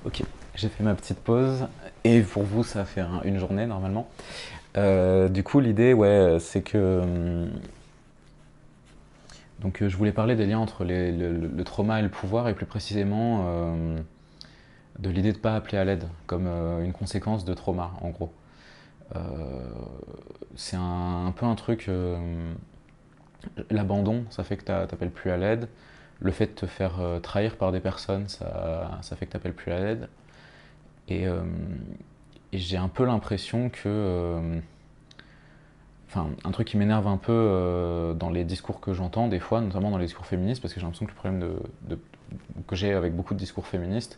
Ok, j'ai fait ma petite pause et pour vous ça a fait une journée normalement. Du coup l'idée ouais c'est que je voulais parler des liens entre le trauma et le pouvoir et plus précisément de l'idée de ne pas appeler à l'aide comme une conséquence de trauma en gros. Euh, c'est un peu un truc, l'abandon ça fait que tu n'appelles plus à l'aide, le fait de te faire trahir par des personnes ça fait que tu n'appelles plus à l'aide. Et, euh, et j'ai un peu l'impression que. Enfin, un truc qui m'énerve un peu dans les discours que j'entends, des fois, notamment dans les discours féministes, parce que j'ai l'impression que le problème que j'ai avec beaucoup de discours féministes,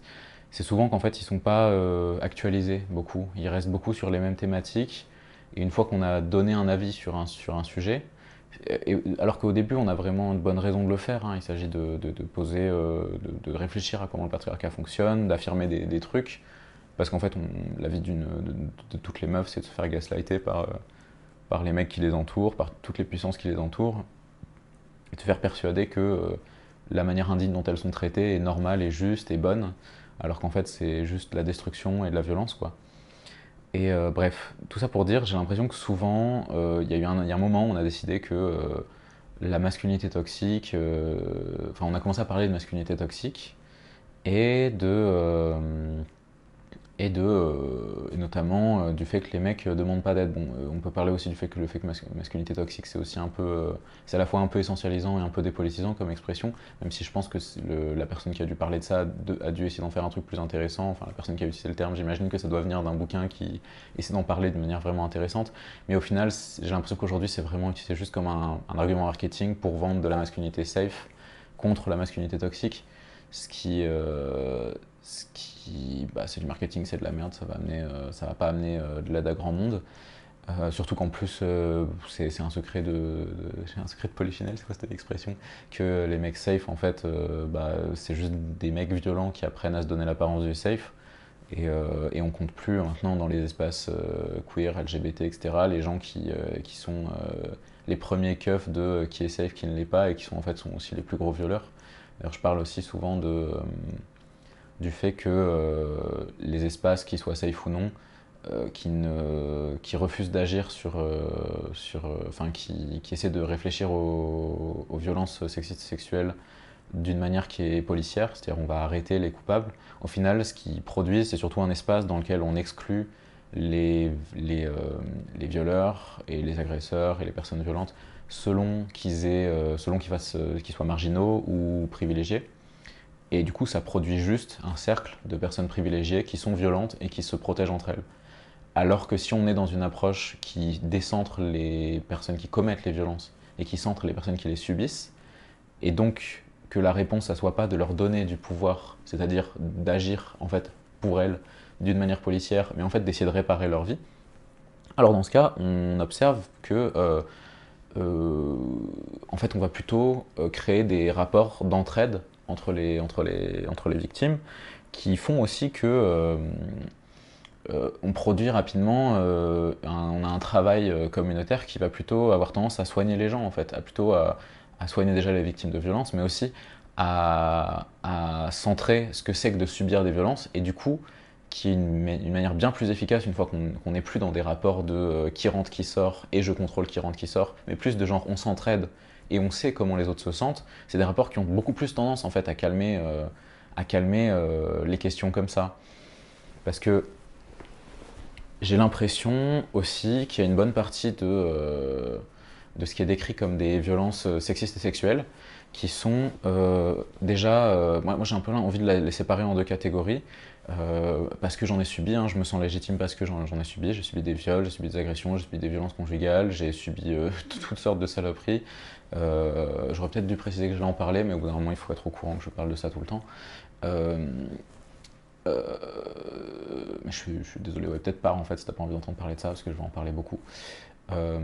c'est souvent qu'en fait, ils sont pas actualisés beaucoup. Ils restent beaucoup sur les mêmes thématiques. Et une fois qu'on a donné un avis sur un sujet, alors qu'au début, on a vraiment une bonne raison de le faire, hein. Il s'agit de poser, de réfléchir à comment le patriarcat fonctionne, d'affirmer des trucs. Parce qu'en fait, la vie de toutes les meufs, c'est de se faire gaslighter par les mecs qui les entourent, par toutes les puissances qui les entourent, et de se faire persuader que la manière indigne dont elles sont traitées est normale et juste et bonne, alors qu'en fait c'est juste de la destruction et de la violence, quoi. Et bref, tout ça pour dire, j'ai l'impression que souvent, il y a un moment où on a décidé que la masculinité toxique, enfin on a commencé à parler de masculinité toxique, et et notamment du fait que les mecs demandent pas d'aide. Bon, on peut parler aussi du fait que le fait que masculinité toxique, c'est aussi un peu, c'est à la fois un peu essentialisant et un peu dépolitisant comme expression, même si je pense que la personne qui a dû parler de ça a dû essayer d'en faire un truc plus intéressant. Enfin, la personne qui a utilisé le terme, j'imagine que ça doit venir d'un bouquin qui essaie d'en parler de manière vraiment intéressante. Mais au final, j'ai l'impression qu'aujourd'hui, c'est vraiment utilisé juste comme un argument marketing pour vendre de la masculinité safe contre la masculinité toxique. Ce qui, bah, c'est du marketing, c'est de la merde, ça va pas amener de l'aide à grand monde. Surtout qu'en plus, c'est un secret c'est un secret de Polichinelle, c'est quoi cette expression? Que les mecs safe, en fait, bah, c'est juste des mecs violents qui apprennent à se donner l'apparence du safe. Et on compte plus maintenant dans les espaces queer, LGBT, etc. les gens qui sont les premiers keufs de qui est safe, qui ne l'est pas, et qui sont en fait sont aussi les plus gros violeurs. D'ailleurs, je parle aussi souvent du fait que les espaces, qu'ils soient safe ou non, qui refusent d'agir enfin, qui essaient de réfléchir aux violences sexistes et sexuelles d'une manière qui est policière, c'est-à-dire on va arrêter les coupables. Au final, ce qu'ils produisent, c'est surtout un espace dans lequel on exclut les violeurs et les agresseurs et les personnes violentes selon qu'ils soient marginaux ou privilégiés. Et du coup, ça produit juste un cercle de personnes privilégiées qui sont violentes et qui se protègent entre elles. Alors que si on est dans une approche qui décentre les personnes qui commettent les violences et qui centre les personnes qui les subissent, et donc que la réponse, ça soit pas de leur donner du pouvoir, c'est-à-dire d'agir en fait pour elles d'une manière policière, mais en fait d'essayer de réparer leur vie, alors dans ce cas, on observe que euh, en fait, on va plutôt créer des rapports d'entraide entre les victimes qui font aussi que on produit rapidement, on a un travail communautaire qui va plutôt avoir tendance à soigner les gens, en fait, à soigner déjà les victimes de violences, mais aussi à centrer ce que c'est que de subir des violences, et du coup, qui est une manière bien plus efficace une fois qu'on n'est plus dans des rapports de qui rentre, qui sort, et je contrôle qui rentre, qui sort, mais plus de genre on s'entraide et on sait comment les autres se sentent. C'est des rapports qui ont beaucoup plus tendance en fait à calmer les questions comme ça. Parce que j'ai l'impression aussi qu'il y a une bonne partie de ce qui est décrit comme des violences sexistes et sexuelles qui sont déjà. Moi j'ai un peu envie de les séparer en deux catégories. Parce que j'en ai subi, hein, je me sens légitime parce que j'en ai subi. J'ai subi des viols, j'ai subi des agressions, j'ai subi des violences conjugales, j'ai subi toutes sortes de saloperies. J'aurais peut-être dû préciser que je vais en parler, mais au bout d'un moment il faut être au courant que je parle de ça tout le temps. Euh, mais je suis désolé, ouais, peut-être pas en fait si t'as pas envie d'entendre parler de ça parce que je vais en parler beaucoup. Euh,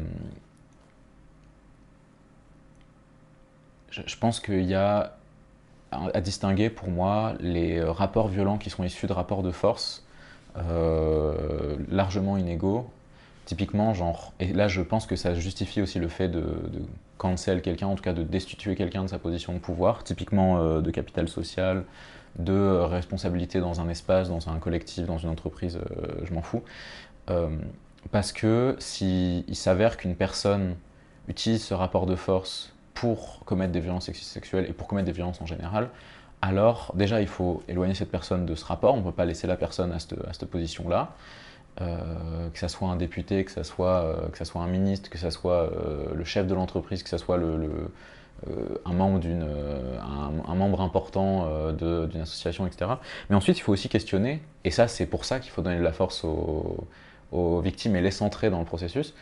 je pense qu'il y a à distinguer pour moi les rapports violents qui sont issus de rapports de force largement inégaux. Typiquement, genre, et là je pense que ça justifie aussi le fait de cancel quelqu'un, en tout cas de destituer quelqu'un de sa position de pouvoir, typiquement de capital social, de responsabilité dans un espace, dans un collectif, dans une entreprise, je m'en fous. Euh, Parce que si il s'avère qu'une personne utilise ce rapport de force pour commettre des violences sexistes sexuelles et pour commettre des violences en général, alors déjà il faut éloigner cette personne de ce rapport, on ne peut pas laisser la personne à cette position-là, que ça soit un député, que ça soit un ministre, que ça soit le chef de l'entreprise, que ça soit un membre un membre important d'une association, etc. Mais ensuite, il faut aussi questionner, et ça, c'est pour ça qu'il faut donner de la force aux victimes et les centrer dans le processus.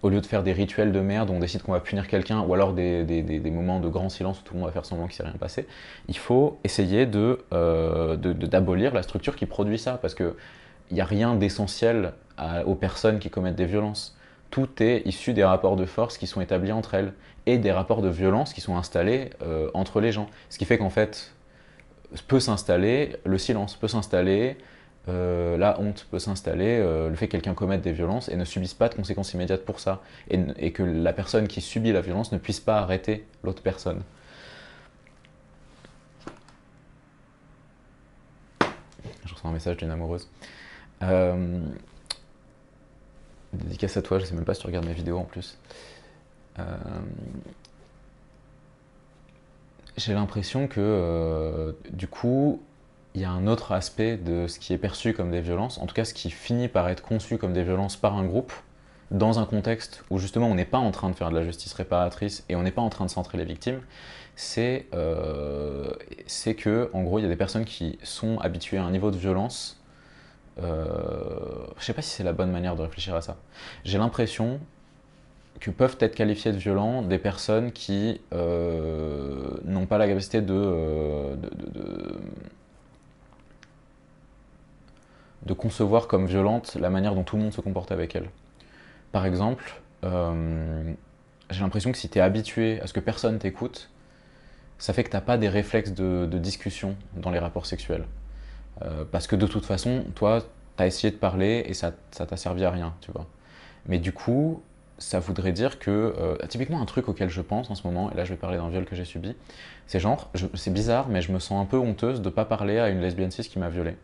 Au lieu de faire des rituels de merde où on décide qu'on va punir quelqu'un, ou alors des moments de grand silence où tout le monde va faire semblant qu'il ne s'est rien passé, il faut essayer d'abolir la structure qui produit ça, parce qu'il n'y a rien d'essentiel aux personnes qui commettent des violences. Tout est issu des rapports de force qui sont établis entre elles et des rapports de violence qui sont installés entre les gens. Ce qui fait qu'en fait, peut s'installer le silence, peut s'installer la honte, peut s'installer le fait que quelqu'un commette des violences et ne subisse pas de conséquences immédiates pour ça. Et que la personne qui subit la violence ne puisse pas arrêter l'autre personne. Je reçois un message d'une amoureuse. Dédicace à toi, je sais même pas si tu regardes mes vidéos en plus. J'ai l'impression que du coup, il y a un autre aspect de ce qui est perçu comme des violences, en tout cas ce qui finit par être conçu comme des violences par un groupe, dans un contexte où justement on n'est pas en train de faire de la justice réparatrice et on n'est pas en train de centrer les victimes, c'est que en gros il y a des personnes qui sont habituées à un niveau de violence. Je sais pas si c'est la bonne manière de réfléchir à ça. J'ai l'impression que peuvent être qualifiées de violents des personnes qui n'ont pas la capacité de concevoir comme violente la manière dont tout le monde se comporte avec elles. Par exemple, j'ai l'impression que si tu es habitué à ce que personne t'écoute, ça fait que tu n'as pas des réflexes de discussion dans les rapports sexuels. Parce que de toute façon, toi, tu as essayé de parler et ça t'a servi à rien, tu vois. Mais du coup, ça voudrait dire que, typiquement un truc auquel je pense en ce moment, et là je vais parler d'un viol que j'ai subi, c'est genre, c'est bizarre, mais je me sens un peu honteuse de ne pas parler à une lesbienne cis qui m'a violée.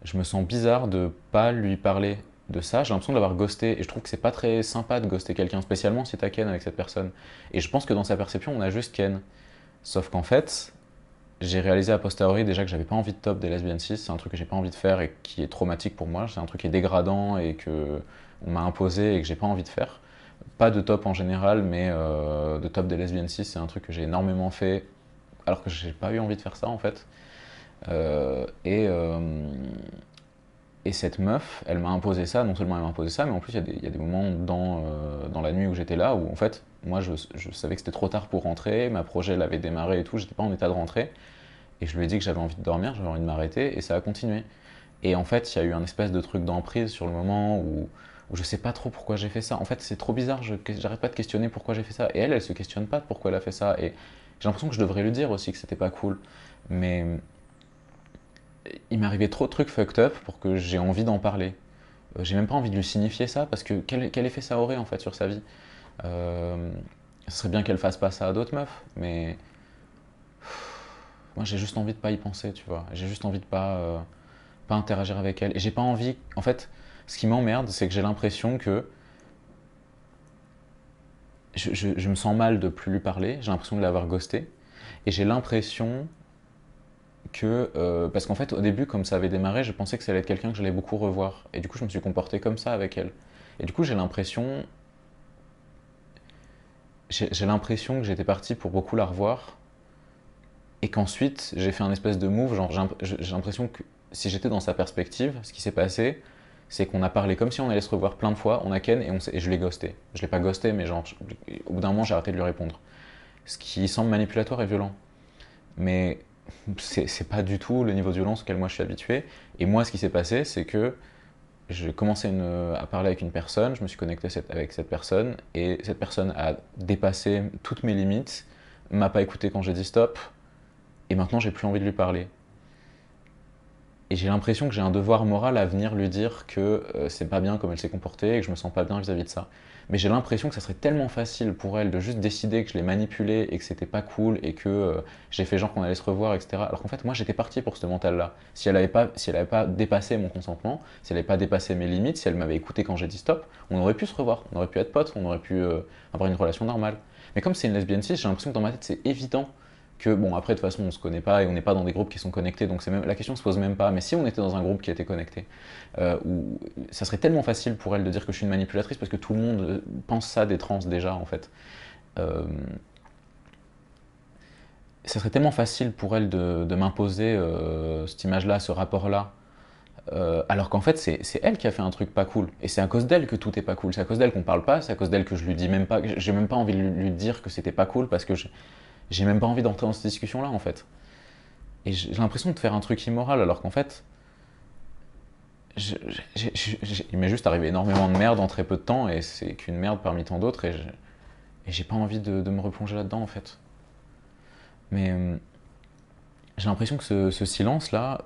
Je me sens bizarre de pas lui parler de ça, j'ai l'impression de l'avoir ghosté, et je trouve que c'est pas très sympa de ghoster quelqu'un, spécialement si t'as ken avec cette personne. Et je pense que dans sa perception, on a juste ken. Sauf qu'en fait, j'ai réalisé a posteriori déjà que j'avais pas envie de top des lesbiennes cis, c'est un truc que j'ai pas envie de faire et qui est traumatique pour moi, c'est un truc qui est dégradant et que on m'a imposé et que j'ai pas envie de faire. Pas de top en général, mais de top des lesbiennes cis, c'est un truc que j'ai énormément fait alors que j'ai pas eu envie de faire ça en fait. Euh, et, euh, et cette meuf, elle m'a imposé ça, non seulement elle m'a imposé ça, mais en plus il y a des moments dans la nuit où j'étais là où en fait, moi je savais que c'était trop tard pour rentrer, ma projet elle avait démarré et tout, j'étais pas en état de rentrer, et je lui ai dit que j'avais envie de dormir, j'avais envie de m'arrêter, et ça a continué. Et en fait, il y a eu un espèce de truc d'emprise sur le moment où je sais pas trop pourquoi j'ai fait ça. En fait, c'est trop bizarre, j'arrête pas de questionner pourquoi j'ai fait ça. Et elle se questionne pas de pourquoi elle a fait ça. Et j'ai l'impression que je devrais lui dire aussi que c'était pas cool. Mais il m'arrivait trop de trucs fucked up pour que j'ai envie d'en parler. J'ai même pas envie de lui signifier ça parce que quel effet ça aurait en fait sur sa vie. Euh, Ce serait bien qu'elle fasse pas ça à d'autres meufs, mais moi j'ai juste envie de pas y penser, tu vois. J'ai juste envie de pas interagir avec elle. Et j'ai pas envie. En fait, ce qui m'emmerde, c'est que j'ai l'impression que je me sens mal de plus lui parler. J'ai l'impression de l'avoir ghosté. Et j'ai l'impression que. Parce qu'en fait, au début, comme ça avait démarré, je pensais que ça allait être quelqu'un que j'allais beaucoup revoir. Et du coup, je me suis comporté comme ça avec elle. Et du coup, j'ai l'impression. J'ai l'impression que j'étais parti pour beaucoup la revoir. Et qu'ensuite, j'ai fait un espèce de move. Genre, j'ai l'impression que si j'étais dans sa perspective, ce qui s'est passé, c'est qu'on a parlé comme si on allait se revoir plein de fois, on a ken et je l'ai ghosté. Je l'ai pas ghosté, mais genre, au bout d'un moment, j'ai arrêté de lui répondre. Ce qui semble manipulatoire et violent. Mais c'est pas du tout le niveau de violence auquel moi je suis habitué. Et moi, ce qui s'est passé, c'est que j'ai commencé à parler avec une personne, je me suis connecté avec cette personne, et cette personne a dépassé toutes mes limites, m'a pas écouté quand j'ai dit stop, et maintenant j'ai plus envie de lui parler. Et j'ai l'impression que j'ai un devoir moral à venir lui dire que c'est pas bien comme elle s'est comportée et que je me sens pas bien vis-à-vis de ça. Mais j'ai l'impression que ça serait tellement facile pour elle de juste décider que je l'ai manipulée et que c'était pas cool et que j'ai fait genre qu'on allait se revoir, etc. Alors qu'en fait, moi j'étais parti pour ce mental-là. Si elle avait pas dépassé mon consentement, si elle avait pas dépassé mes limites, si elle m'avait écouté quand j'ai dit stop, on aurait pu se revoir, on aurait pu être potes, on aurait pu avoir une relation normale. Mais comme c'est une lesbienne cis, j'ai l'impression que dans ma tête c'est évident que bon après de toute façon on se connaît pas et on n'est pas dans des groupes qui sont connectés donc c'est même la question se pose même pas, mais si on était dans un groupe qui était connecté où ça serait tellement facile pour elle de dire que je suis une manipulatrice parce que tout le monde pense ça des trans déjà en fait. Euh, Ça serait tellement facile pour elle de m'imposer cette image là, ce rapport là, alors qu'en fait c'est elle qui a fait un truc pas cool et c'est à cause d'elle que tout est pas cool, c'est à cause d'elle qu'on parle pas, c'est à cause d'elle que je lui dis même pas, j'ai même pas envie de lui dire que c'était pas cool parce que j'ai même pas envie d'entrer dans cette discussion là en fait. Et j'ai l'impression de faire un truc immoral, alors qu'en fait, il m'est juste arrivé énormément de merde en très peu de temps, et c'est qu'une merde parmi tant d'autres, et j'ai pas envie de me replonger là-dedans, en fait. Mais j'ai l'impression que ce silence-là,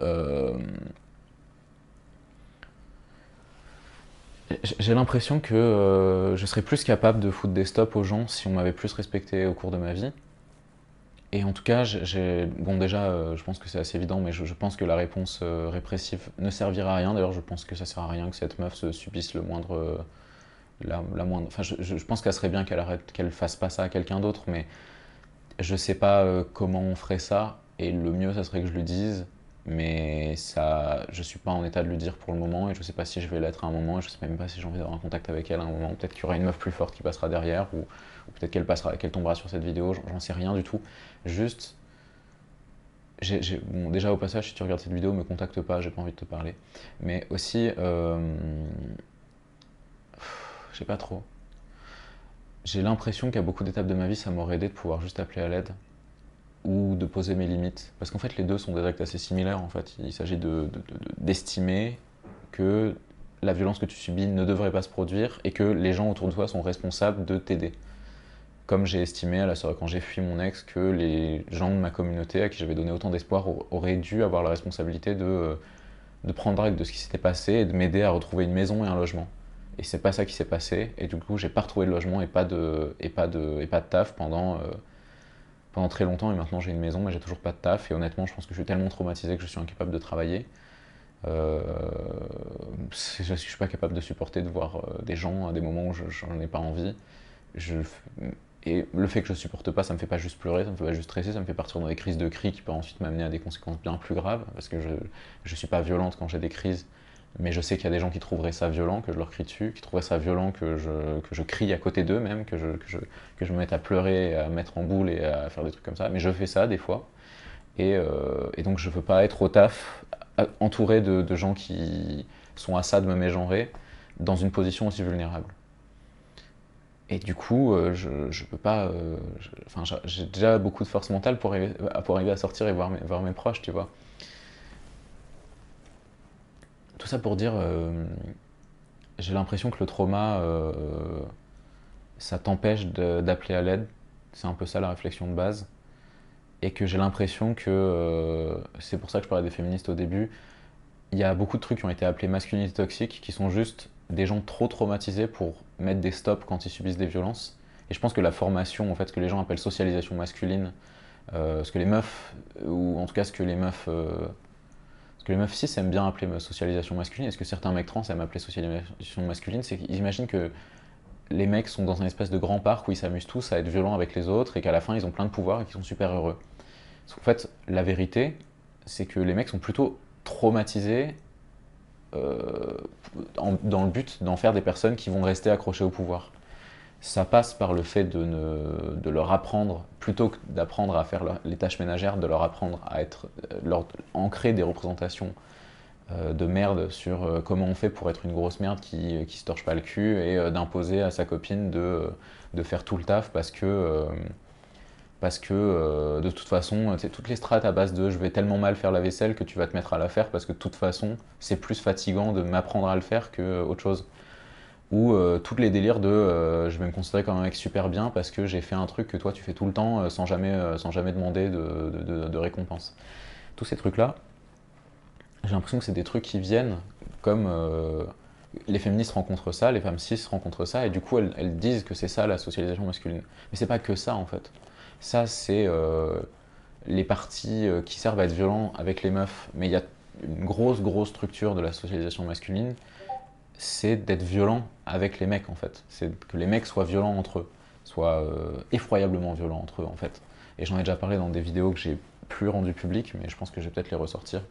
j'ai l'impression que je serais plus capable de foutre des stops aux gens si on m'avait plus respecté au cours de ma vie. Et en tout cas, bon déjà, je pense que c'est assez évident, mais je pense que la réponse répressive ne servira à rien. D'ailleurs, je pense que ça sert à rien que cette meuf se subisse le moindre, la moindre. Enfin, je pense qu'elle serait bien qu'elle arrête, qu'elle fasse pas ça à quelqu'un d'autre, mais je sais pas comment on ferait ça. Et le mieux, ça serait que je lui dise, mais ça, je suis pas en état de lui dire pour le moment, et je sais pas si je vais l'être à un moment, et je sais même pas si j'ai envie d'avoir un contact avec elle à un moment. Peut-être qu'il y aura une meuf plus forte qui passera derrière, ou peut-être qu'elle tombera sur cette vidéo. J'en sais rien du tout. Juste, bon, déjà au passage, si tu regardes cette vidéo, me contacte pas, j'ai pas envie de te parler. Mais aussi, je sais pas trop. J'ai l'impression qu'à beaucoup d'étapes de ma vie, ça m'aurait aidé de pouvoir juste appeler à l'aide ou de poser mes limites. Parce qu'en fait, les deux sont des actes assez similaires. En fait, il s'agit d'estimer que la violence que tu subis ne devrait pas se produire et que les gens autour de toi sont responsables de t'aider. Comme j'ai estimé quand j'ai fui mon ex que les gens de ma communauté à qui j'avais donné autant d'espoir auraient dû avoir la responsabilité de prendre acte de ce qui s'était passé et de m'aider à retrouver une maison et un logement. Et c'est pas ça qui s'est passé, et du coup j'ai pas retrouvé de logement et pas de taf pendant très longtemps, et maintenant j'ai une maison mais j'ai toujours pas de taf, et honnêtement je pense que je suis tellement traumatisé que je suis incapable de travailler. Euh, je suis pas capable de supporter de voir des gens à des moments où j'en ai pas envie. Je, et le fait que je supporte pas, ça me fait pas juste pleurer, ça me fait pas juste stresser, ça me fait partir dans des crises de cris qui peuvent ensuite m'amener à des conséquences bien plus graves, parce que je suis pas violente quand j'ai des crises, mais je sais qu'il y a des gens qui trouveraient ça violent, que je leur crie dessus, qui trouveraient ça violent que je crie à côté d'eux même, que je me mette à pleurer, à mettre en boule et à faire des trucs comme ça. Mais je fais ça des fois, et donc je veux pas être au taf, entouré de gens qui sont à ça de me mégenrer, dans une position aussi vulnérable. Et du coup, je peux pas. Enfin, j'ai déjà beaucoup de force mentale pour arriver à sortir et voir mes proches, tu vois. Tout ça pour dire, j'ai l'impression que le trauma, ça t'empêche d'appeler à l'aide. C'est un peu ça la réflexion de base. Et que j'ai l'impression que, c'est pour ça que je parlais des féministes au début, il y a beaucoup de trucs qui ont été appelés masculinité toxique, qui sont juste des gens trop traumatisés pour mettre des stops quand ils subissent des violences. Et je pense que la formation, en fait, ce que les gens appellent socialisation masculine, ce que les meufs, ou en tout cas ce que les meufs cis aiment bien appeler socialisation masculine, et ce que certains mecs trans aiment appeler socialisation masculine, c'est qu'ils imaginent que les mecs sont dans un espèce de grand parc où ils s'amusent tous à être violents avec les autres et qu'à la fin ils ont plein de pouvoirs et qu'ils sont super heureux. Parce qu'en fait, la vérité, c'est que les mecs sont plutôt traumatisés euh, dans le but d'en faire des personnes qui vont rester accrochées au pouvoir. Ça passe par le fait de leur apprendre, plutôt que d'apprendre à faire les tâches ménagères, de leur apprendre à leur ancrer des représentations de merde sur comment on fait pour être une grosse merde qui se torche pas le cul, et d'imposer à sa copine de faire tout le taf parce que de toute façon, toutes les strates à base de je vais tellement mal faire la vaisselle que tu vas te mettre à la faire parce que de toute façon, c'est plus fatigant de m'apprendre à le faire que autre chose. Ou toutes les délires de je vais me considérer comme un mec super bien parce que j'ai fait un truc que toi tu fais tout le temps sans jamais demander de récompense. Tous ces trucs-là, j'ai l'impression que c'est des trucs qui viennent comme les féministes rencontrent ça, les femmes cis rencontrent ça, et du coup elles disent que c'est ça la socialisation masculine. Mais c'est pas que ça en fait. Ça c'est les parties qui servent à être violents avec les meufs, mais il y a une grosse structure de la socialisation masculine, c'est d'être violent avec les mecs en fait. C'est que les mecs soient violents entre eux, soient effroyablement violents entre eux en fait. Et j'en ai déjà parlé dans des vidéos que j'ai plus rendues publiques, mais je pense que je vais peut-être les ressortir.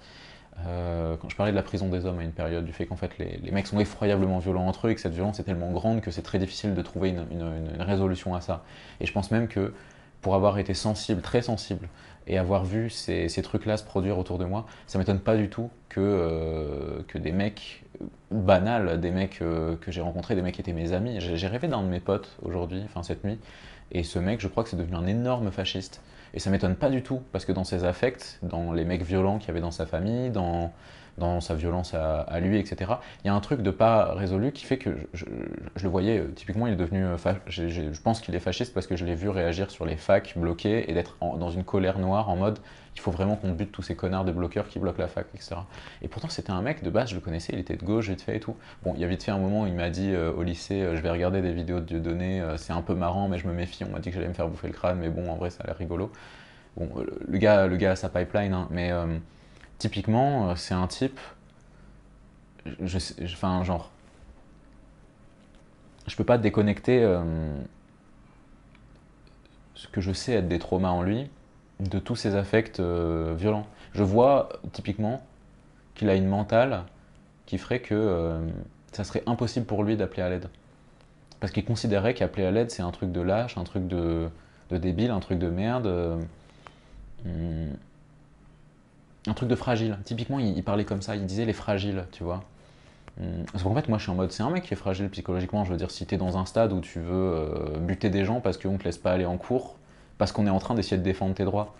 Quand je parlais de la prison des hommes à une période, du fait qu'en fait les mecs sont effroyablement violents entre eux et que cette violence est tellement grande que c'est très difficile de trouver une résolution à ça. Et je pense même que pour avoir été sensible, très sensible, et avoir vu ces trucs-là se produire autour de moi, ça m'étonne pas du tout que des mecs banals, des mecs que j'ai rencontrés, des mecs qui étaient mes amis. J'ai rêvé d'un de mes potes aujourd'hui, enfin cette nuit, et ce mec, je crois que c'est devenu un énorme fasciste. Et ça m'étonne pas du tout, parce que dans ses affects, dans les mecs violents qu'il y avait dans sa famille, dans sa violence à lui, etc., il y a un truc de pas résolu qui fait que je le voyais, typiquement il est devenu, je pense qu'il est fasciste parce que je l'ai vu réagir sur les facs bloqués et d'être dans une colère noire en mode il faut vraiment qu'on bute tous ces connards de bloqueurs qui bloquent la fac, etc. Et pourtant c'était un mec, de base je le connaissais, il était de gauche vite fait et tout. Bon, il y a vite fait un moment où il m'a dit au lycée je vais regarder des vidéos de Dieudonné, c'est un peu marrant mais je me méfie, on m'a dit que j'allais me faire bouffer le crâne, mais bon en vrai ça a l'air rigolo. Bon, le gars a sa pipeline, hein, mais typiquement c'est un type, enfin genre, je peux pas déconnecter ce que je sais être des traumas en lui de tous ces affects violents. Je vois typiquement qu'il a une mentale qui ferait que ça serait impossible pour lui d'appeler à l'aide. Parce qu'il considérait qu'appeler à l'aide, c'est un truc de lâche, un truc de débile, un truc de merde, hum, un truc de fragile. Typiquement, il parlait comme ça, il disait les fragiles, tu vois. Parce qu'en fait, moi je suis en mode, c'est un mec qui est fragile psychologiquement. Je veux dire, si t'es dans un stade où tu veux buter des gens parce qu'on te laisse pas aller en cours, parce qu'on est en train d'essayer de défendre tes droits,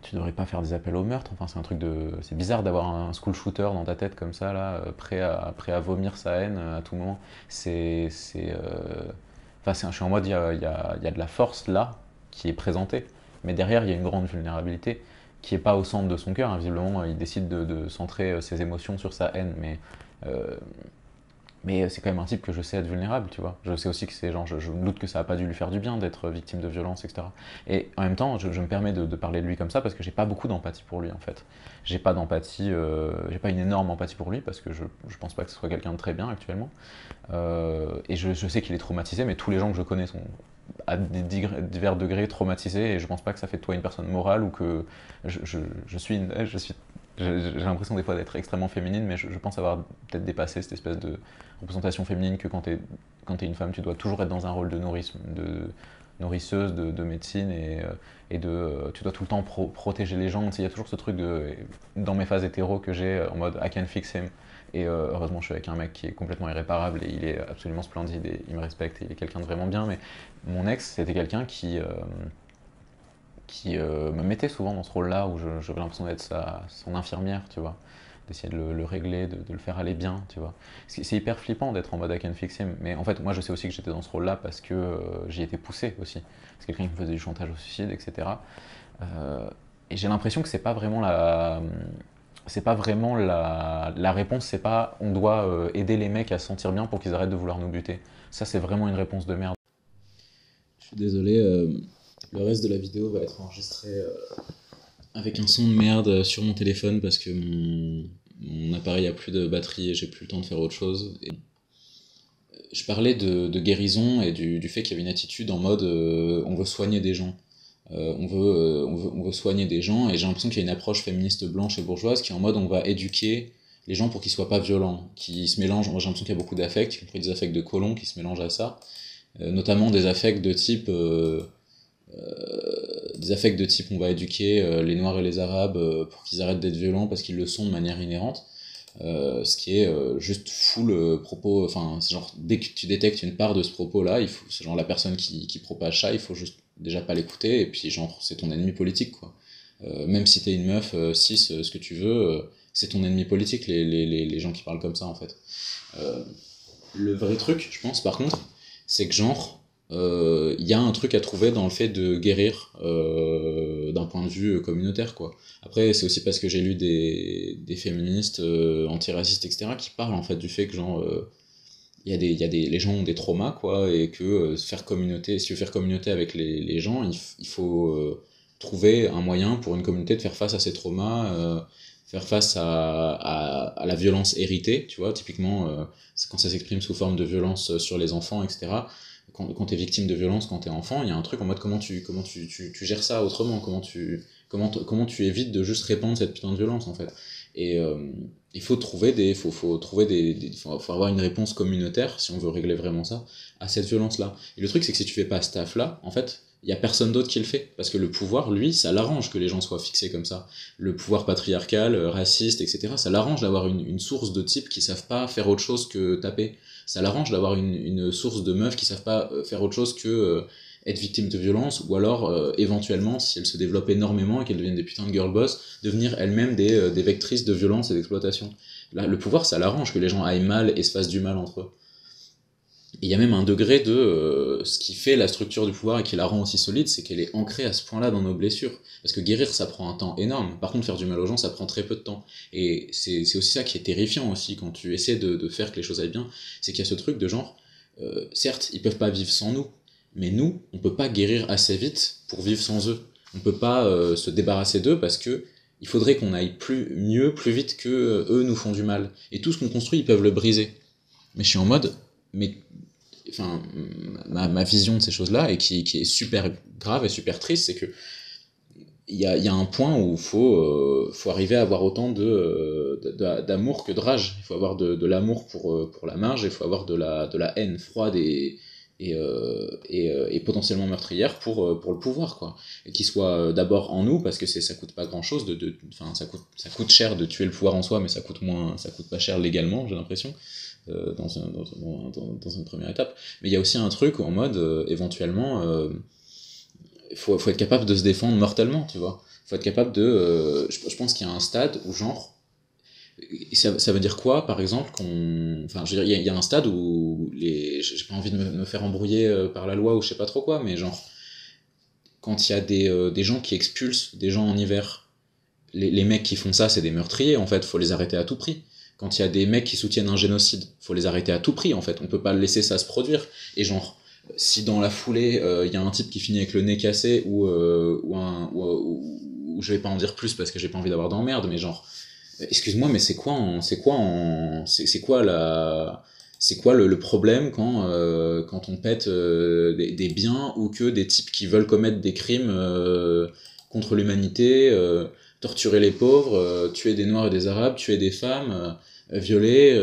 tu devrais pas faire des appels au meurtre. Enfin, c'est un truc de. C'est bizarre d'avoir un school shooter dans ta tête comme ça, là, prêt à vomir sa haine à tout moment. C'est. Enfin, je suis en mode, il y a de la force là qui est présentée, mais derrière, il y a une grande vulnérabilité qui est pas au centre de son cœur. Hein. Visiblement, il décide de centrer ses émotions sur sa haine, euh, mais c'est quand même un type que je sais être vulnérable, tu vois. Je sais aussi que c'est genre, je me doute que ça a pas dû lui faire du bien d'être victime de violence, etc. Et en même temps, je me permets de parler de lui comme ça parce que j'ai pas beaucoup d'empathie pour lui, en fait. J'ai pas d'empathie, j'ai pas une énorme empathie pour lui parce que je pense pas que ce soit quelqu'un de très bien actuellement. Et je sais qu'il est traumatisé, mais tous les gens que je connais sont à des divers degrés traumatisés et je pense pas que ça fait de toi une personne morale ou que je suis, j'ai l'impression des fois d'être extrêmement féminine, mais je pense avoir peut-être dépassé cette espèce de représentation féminine que quand t'es une femme, tu dois toujours être dans un rôle de nourrisseuse, de médecine tu dois tout le temps protéger les gens. Il y a toujours ce truc dans mes phases hétéro que j'ai en mode I can fix him. Et heureusement, je suis avec un mec qui est complètement irréparable et il est absolument splendide et il me respecte et il est quelqu'un de vraiment bien. Mais mon ex, c'était quelqu'un qui me mettait souvent dans ce rôle-là où j'avais l'impression d'être son infirmière, tu vois, d'essayer de le régler, de le faire aller bien, tu vois. C'est hyper flippant d'être en mode I can fix him, mais en fait, moi je sais aussi que j'étais dans ce rôle-là parce que j'y étais poussé aussi. C'est quelqu'un qui me faisait du chantage au suicide, etc. Et j'ai l'impression que c'est pas vraiment la réponse, c'est pas on doit aider les mecs à se sentir bien pour qu'ils arrêtent de vouloir nous buter. Ça, c'est vraiment une réponse de merde. Je suis désolé, le reste de la vidéo va être enregistré avec un son de merde sur mon téléphone parce que mon appareil a plus de batterie et j'ai plus le temps de faire autre chose. Et je parlais de guérison et du fait qu'il y avait une attitude en mode on veut soigner des gens. On veut soigner des gens et j'ai l'impression qu'il y a une approche féministe blanche et bourgeoise qui est en mode on va éduquer les gens pour qu'ils soient pas violents, qui se mélangent. Moi j'ai l'impression qu'il y a beaucoup d'affects, y compris des affects de colons qui se mélangent à ça, notamment des affects de type on va éduquer les noirs et les arabes pour qu'ils arrêtent d'être violents parce qu'ils le sont de manière inhérente. Ce qui est juste full propos, enfin c'est genre dès que tu détectes une part de ce propos là, c'est genre la personne qui propage ça, il faut juste déjà pas l'écouter et puis genre c'est ton ennemi politique quoi. Même si t'es une meuf cis, ce que tu veux, c'est ton ennemi politique les gens qui parlent comme ça en fait. Le vrai truc je pense par contre c'est que genre il y a un truc à trouver dans le fait de guérir d'un point de vue communautaire, quoi. Après, c'est aussi parce que j'ai lu des féministes antiracistes, etc., qui parlent en fait du fait que genre les gens ont des traumas, quoi, et que faire communauté, si tu veux faire communauté avec les gens, il faut trouver un moyen pour une communauté de faire face à ces traumas, faire face à la violence héritée, tu vois, typiquement, quand ça s'exprime sous forme de violence sur les enfants, etc. Quand tu es victime de violence, quand tu es enfant, il y a un truc en mode comment tu gères ça autrement, comment tu évites de juste répandre cette putain de violence, en fait. Et il faut trouver faut avoir une réponse communautaire, si on veut régler vraiment ça, à cette violence-là. Et le truc, c'est que si tu fais pas ce taf-là, en fait, il y a personne d'autre qui le fait. Parce que le pouvoir, lui, ça l'arrange que les gens soient fixés comme ça. Le pouvoir patriarcal, raciste, etc., ça l'arrange d'avoir une source de types qui savent pas faire autre chose que taper. Ça l'arrange d'avoir une source de meufs qui savent pas faire autre chose que être victime de violence, ou alors éventuellement, si elles se développent énormément et qu'elles deviennent des putains de girl boss, devenir elles-mêmes des vectrices de violence et d'exploitation. Là, le pouvoir, ça l'arrange que les gens aillent mal et se fassent du mal entre eux. Et il y a même un degré de ce qui fait la structure du pouvoir et qui la rend aussi solide, c'est qu'elle est ancrée à ce point-là dans nos blessures. Parce que guérir, ça prend un temps énorme. Par contre, faire du mal aux gens, ça prend très peu de temps. Et c'est aussi ça qui est terrifiant aussi quand tu essaies de faire que les choses aillent bien, c'est qu'il y a ce truc de genre, certes, ils peuvent pas vivre sans nous, mais nous, on peut pas guérir assez vite pour vivre sans eux. On peut pas se débarrasser d'eux parce que il faudrait qu'on aille mieux, plus vite que eux nous font du mal. Et tout ce qu'on construit, ils peuvent le briser. Mais je suis en mode, mais enfin, ma vision de ces choses-là, et qui est super grave et super triste, c'est que il y a un point où faut arriver à avoir autant d'amour que de rage. Il faut avoir de l'amour pour la marge, et il faut avoir de la haine froide et potentiellement meurtrière pour le pouvoir, quoi. Et qui soit d'abord en nous, parce que ça coûte pas grand chose ça coûte cher de tuer le pouvoir en soi, mais ça coûte pas cher légalement, j'ai l'impression, dans une première étape. Mais il y a aussi un truc en mode, éventuellement, faut être capable de se défendre mortellement, tu vois. Faut être capable de. Je pense qu'il y a un stade où, genre. Ça veut dire quoi, par exemple, Enfin, je veux dire, il y a un stade où j'ai pas envie de me faire embrouiller par la loi ou je sais pas trop quoi, mais genre, quand il y a des gens qui expulsent des gens en hiver, les mecs qui font ça, c'est des meurtriers, en fait, faut les arrêter à tout prix. Quand il y a des mecs qui soutiennent un génocide, faut les arrêter à tout prix, en fait. On peut pas laisser ça se produire. Et genre, si dans la foulée, il y a un type qui finit avec le nez cassé, ou je vais pas en dire plus parce que j'ai pas envie d'avoir d'emmerde, mais genre, excuse-moi, mais c'est quoi le problème quand on pète des biens, ou que des types qui veulent commettre des crimes contre l'humanité, torturer les pauvres, tuer des noirs et des arabes, tuer des femmes, violer,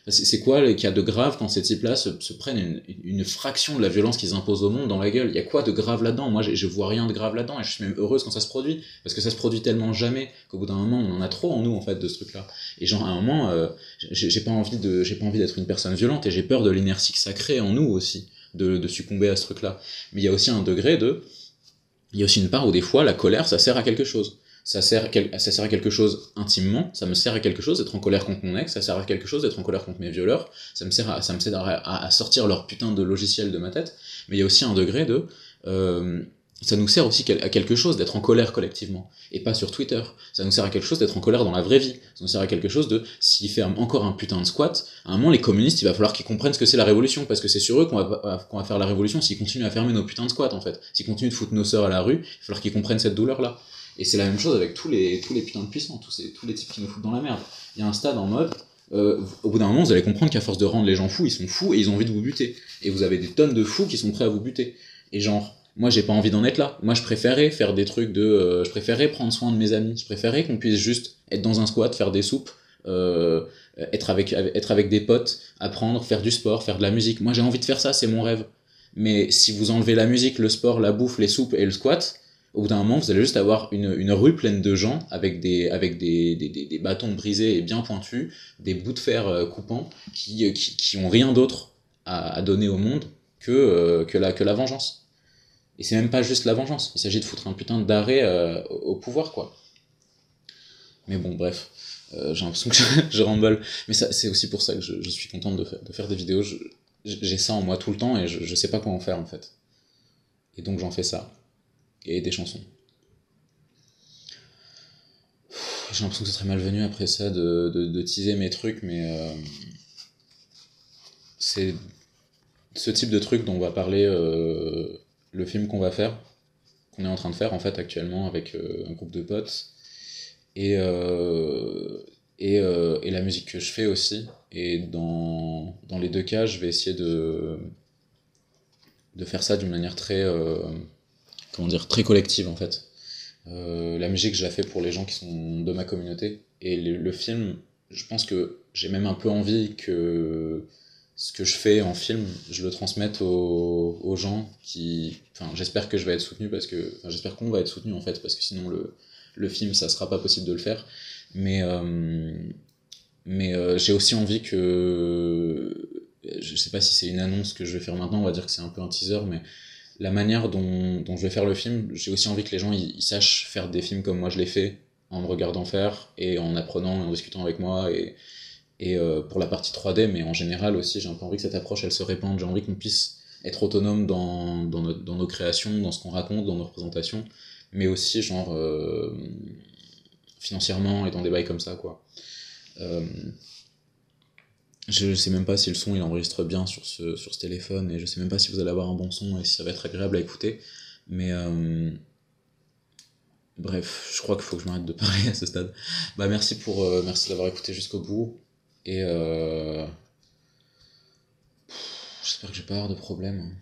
c'est quoi qu'il y a de grave quand ces types-là se prennent une fraction de la violence qu'ils imposent au monde dans la gueule? Il y a quoi de grave là-dedans? Moi, je vois rien de grave là-dedans, et je suis même heureuse quand ça se produit, parce que ça se produit tellement jamais qu'au bout d'un moment, on en a trop en nous, en fait, de ce truc-là. Et genre, à un moment, j'ai pas envie d'être une personne violente, et j'ai peur de l'inertie que ça crée en nous aussi, de succomber à ce truc-là. Mais il y a aussi un degré il y a aussi une part où des fois, la colère, ça sert à quelque chose. Ça sert à quelque chose intimement, ça me sert à quelque chose d'être en colère contre mon ex, ça sert à quelque chose d'être en colère contre mes violeurs, ça me sert à sortir leur putain de logiciel de ma tête. Mais il y a aussi un degré ça nous sert aussi à quelque chose d'être en colère collectivement, et pas sur Twitter. Ça nous sert à quelque chose d'être en colère dans la vraie vie. Ça nous sert à quelque chose s'ils ferment encore un putain de squat, à un moment, les communistes, il va falloir qu'ils comprennent ce que c'est la révolution, parce que c'est sur eux qu'on va faire la révolution s'ils continuent à fermer nos putains de squats, en fait. S'ils continuent de foutre nos sœurs à la rue, il va falloir qu'ils comprennent cette douleur-là. Et c'est la même chose avec tous les putains de puissants, tous les types qui nous foutent dans la merde. Il y a un stade en mode, au bout d'un moment, vous allez comprendre qu'à force de rendre les gens fous, ils sont fous et ils ont envie de vous buter. Et vous avez des tonnes de fous qui sont prêts à vous buter. Et genre, moi j'ai pas envie d'en être là. Moi je préférais faire des trucs je préférais prendre soin de mes amis. Je préférais qu'on puisse juste être dans un squat, faire des soupes, être avec des potes, apprendre, faire du sport, faire de la musique. Moi j'ai envie de faire ça, c'est mon rêve. Mais si vous enlevez la musique, le sport, la bouffe, les soupes et le squat, au bout d'un moment, vous allez juste avoir une rue pleine de gens avec des bâtons brisés et bien pointus, des bouts de fer coupants, qui ont rien d'autre à donner au monde que la vengeance. Et c'est même pas juste la vengeance, il s'agit de foutre un putain d'arrêt au pouvoir, quoi. Mais bon, bref, j'ai l'impression que je remballe. Mais c'est aussi pour ça que je suis contente de faire des vidéos. J'ai ça en moi tout le temps, et je sais pas quoi en faire, en fait. Et donc j'en fais ça. Et des chansons. j'ai l'impression que ce serait malvenu après ça de teaser mes trucs, mais c'est ce type de truc dont on va parler le film qu'on va faire, qu'on est en train de faire en fait actuellement avec un groupe de potes, et, euh, et la musique que je fais aussi. Et dans les deux cas, je vais essayer de faire ça d'une manière très, comment dire, très collective en fait. La musique, je la fais pour les gens qui sont de ma communauté. Et le film, je pense que j'ai même un peu envie que ce que je fais en film, je le transmette aux gens qui. Enfin, j'espère que je vais être soutenu parce que. Enfin, j'espère qu'on va être soutenu en fait, parce que sinon le film, ça sera pas possible de le faire. Mais, j'ai aussi envie que. Je sais pas si c'est une annonce que je vais faire maintenant, on va dire que c'est un peu un teaser, mais la manière dont je vais faire le film, j'ai aussi envie que les gens ils sachent faire des films comme moi je l'ai fait, en me regardant faire et en apprenant et en discutant avec moi et pour la partie 3D, mais en général aussi j'ai un peu envie que cette approche elle se répande, j'ai envie qu'on puisse être autonome dans nos créations, dans ce qu'on raconte, dans nos représentations, mais aussi genre financièrement et dans des bails comme ça quoi. Euh, je sais même pas si le son il enregistre bien sur ce téléphone et je sais même pas si vous allez avoir un bon son et si ça va être agréable à écouter. Mais bref, je crois qu'il faut que je m'arrête de parler à ce stade. Bah merci d'avoir écouté jusqu'au bout et j'espère que je vais pas avoir de problème.